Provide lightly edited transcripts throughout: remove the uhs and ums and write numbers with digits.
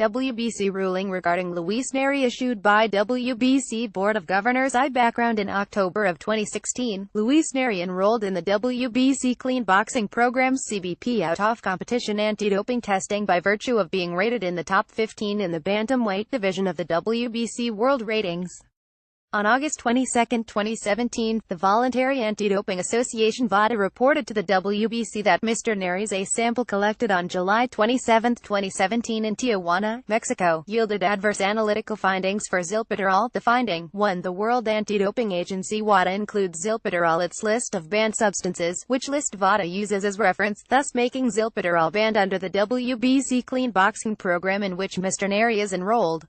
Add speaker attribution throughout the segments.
Speaker 1: WBC ruling regarding Luis NERY issued by WBC Board of Governors. Background: in October of 2016, Luis NERY enrolled in the WBC Clean Boxing Program's CBP out-of-competition anti-doping testing by virtue of being rated in the top 15 in the bantamweight division of the WBC World Ratings. On August 22, 2017, the Voluntary Anti-Doping Association (VADA) reported to the WBC that Mr. NERY's A sample collected on July 27, 2017 in Tijuana, Mexico, yielded adverse analytical findings for zilpeterol. The finding: 1. The World Anti-Doping Agency (WADA) includes zilpeterol its list of banned substances, which list VADA uses as reference, thus making zilpeterol banned under the WBC Clean Boxing Program in which Mr. NERY is enrolled.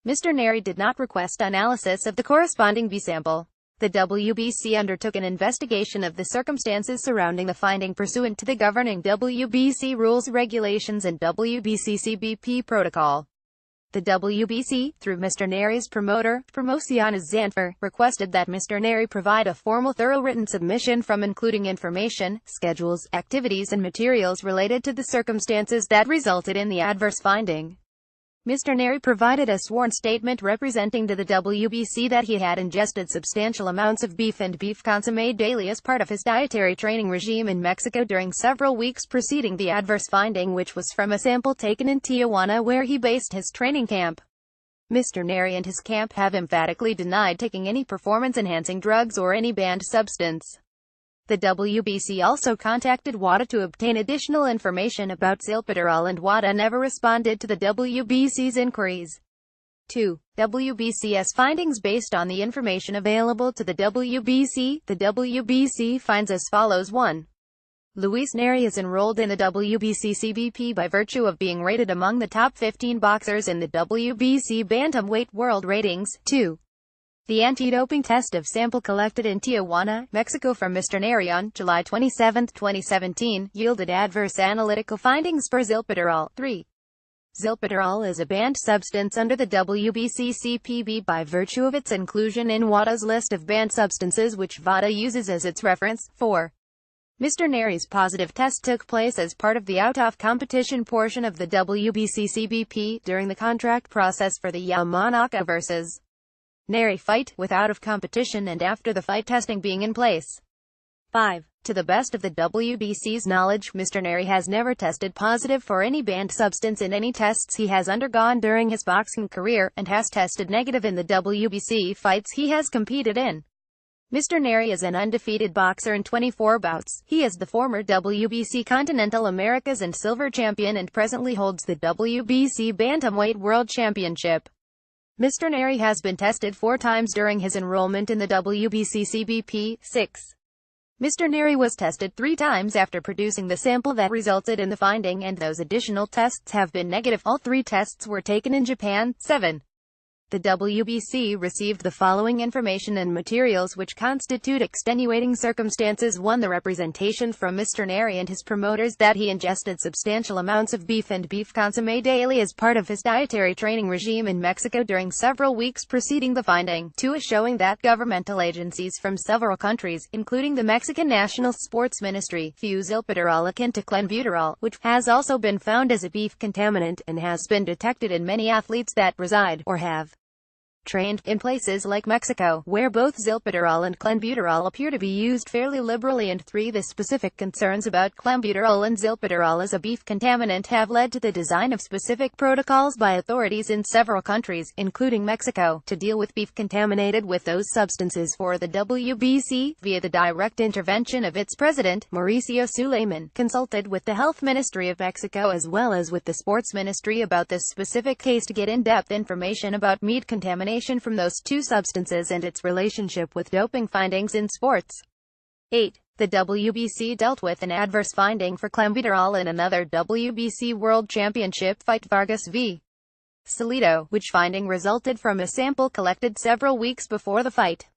Speaker 1: Mr. NERY did not request analysis of the corresponding B sample. The WBC undertook an investigation of the circumstances surrounding the finding pursuant to the governing WBC rules, regulations and WBC CBP protocol. The WBC, through Mr. NERY's promoter, Promociones Zanfer, requested that Mr. NERY provide a formal thorough written submission from including information, schedules, activities and materials related to the circumstances that resulted in the adverse finding. Mr. NERY provided a sworn statement representing to the WBC that he had ingested substantial amounts of beef and beef consommé daily as part of his dietary training regime in Mexico during several weeks preceding the adverse finding, which was from a sample taken in Tijuana where he based his training camp. Mr. NERY and his camp have emphatically denied taking any performance-enhancing drugs or any banned substance. The WBC also contacted WADA to obtain additional information about zilpeterol, and WADA never responded to the WBC's inquiries. 2. WBC's findings based on the information available to the WBC. The WBC finds as follows: 1. Luis NERY is enrolled in the WBC CBP by virtue of being rated among the top 15 boxers in the WBC Bantamweight World Ratings. 2. The anti-doping test of sample collected in Tijuana, Mexico from Mr. NERY on July 27, 2017, yielded adverse analytical findings for zilpeterol. 3. Zilpeterol is a banned substance under the WBC CPB by virtue of its inclusion in WADA's list of banned substances, which WADA uses as its reference. 4. Mr. NERY's positive test took place as part of the out-of-competition portion of the WBC CBP during the contract process for the Yamanaka vs. NERY fight, with out-of-competition and after the fight testing being in place. 5. To the best of the WBC's knowledge, Mr. NERY has never tested positive for any banned substance in any tests he has undergone during his boxing career, and has tested negative in the WBC fights he has competed in. Mr. NERY is an undefeated boxer in 24 bouts. He is the former WBC Continental Americas and Silver Champion and presently holds the WBC Bantamweight World Championship. Mr. NERY has been tested 4 times during his enrollment in the WBC CBP. 6. Mr. NERY was tested 3 times after producing the sample that resulted in the finding, and those additional tests have been negative. All 3 tests were taken in Japan. 7. The WBC received the following information and materials which constitute extenuating circumstances. 1. The representation from Mr. NERY and his promoters that he ingested substantial amounts of beef and beef consommé daily as part of his dietary training regime in Mexico during several weeks preceding the finding. 2. Is showing that governmental agencies from several countries, including the Mexican National Sports Ministry, fuse zilpeterol akin to clenbuterol, which has also been found as a beef contaminant, and has been detected in many athletes that reside, or have trained, in places like Mexico, where both zilpeterol and clenbuterol appear to be used fairly liberally. And 3. The specific concerns about clenbuterol and zilpeterol as a beef contaminant have led to the design of specific protocols by authorities in several countries, including Mexico, to deal with beef contaminated with those substances for the WBC, via the direct intervention of its president, Mauricio Suleiman, consulted with the Health Ministry of Mexico as well as with the Sports Ministry about this specific case to get in-depth information about meat contamination from those 2 substances and its relationship with doping findings in sports. 8. The WBC dealt with an adverse finding for clenbuterol in another WBC World Championship fight, Vargas v. Salido, which finding resulted from a sample collected several weeks before the fight.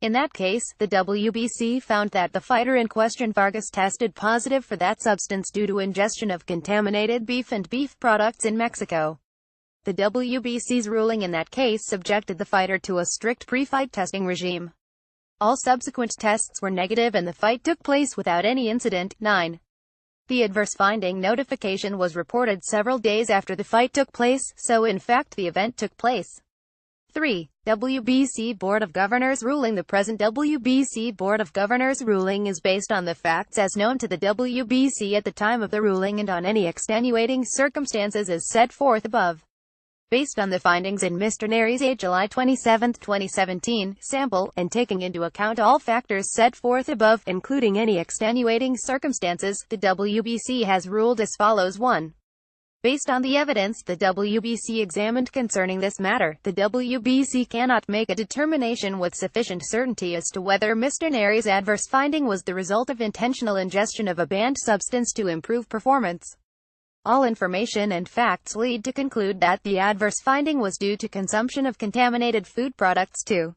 Speaker 1: In that case, the WBC found that the fighter in question, Vargas, tested positive for that substance due to ingestion of contaminated beef and beef products in Mexico. The WBC's ruling in that case subjected the fighter to a strict pre-fight testing regime. All subsequent tests were negative and the fight took place without any incident. 9. The adverse finding notification was reported several days after the fight took place, so in fact the event took place. 3. WBC Board of Governors ruling. The present WBC Board of Governors ruling is based on the facts as known to the WBC at the time of the ruling and on any extenuating circumstances as set forth above. Based on the findings in Mr. NERY's July 27, 2017, sample, and taking into account all factors set forth above, including any extenuating circumstances, the WBC has ruled as follows. 1. Based on the evidence the WBC examined concerning this matter, the WBC cannot make a determination with sufficient certainty as to whether Mr. NERY's adverse finding was the result of intentional ingestion of a banned substance to improve performance. All information and facts lead to conclude that the adverse finding was due to consumption of contaminated food products. 2.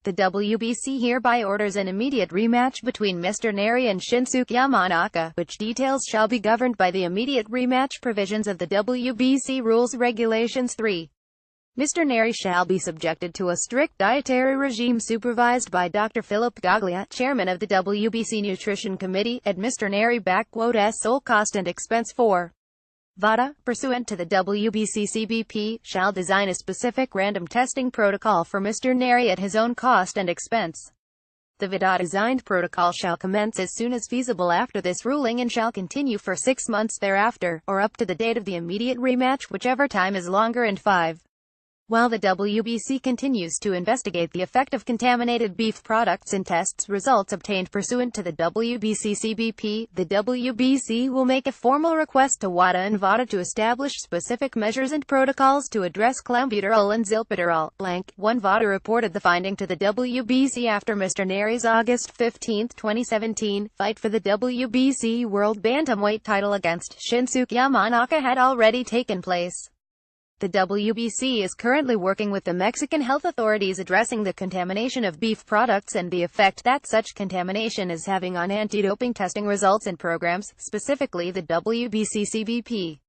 Speaker 1: The WBC hereby orders an immediate rematch between Mr. NERY and Shinsuke Yamanaka, which details shall be governed by the immediate rematch provisions of the WBC Rules Regulations. 3. Mr. NERY shall be subjected to a strict dietary regime supervised by Dr. Philip Gaglia, chairman of the WBC Nutrition Committee, at Mr. NERY sole cost and expense. 4. VADA, pursuant to the WBC CBP, shall design a specific random testing protocol for Mr. NERY at his own cost and expense. The VADA-designed protocol shall commence as soon as feasible after this ruling and shall continue for 6 months thereafter, or up to the date of the immediate rematch, whichever time is longer. And 5. While the WBC continues to investigate the effect of contaminated beef products in tests results obtained pursuant to the WBC CBP, the WBC will make a formal request to WADA and VADA to establish specific measures and protocols to address clenbuterol and zilpiterol. 1. VADA reported the finding to the WBC after Mr. NERY's August 15, 2017, fight for the WBC World Bantamweight title against Shinsuke Yamanaka had already taken place. The WBC is currently working with the Mexican health authorities addressing the contamination of beef products and the effect that such contamination is having on anti-doping testing results and programs, specifically the WBC CBP.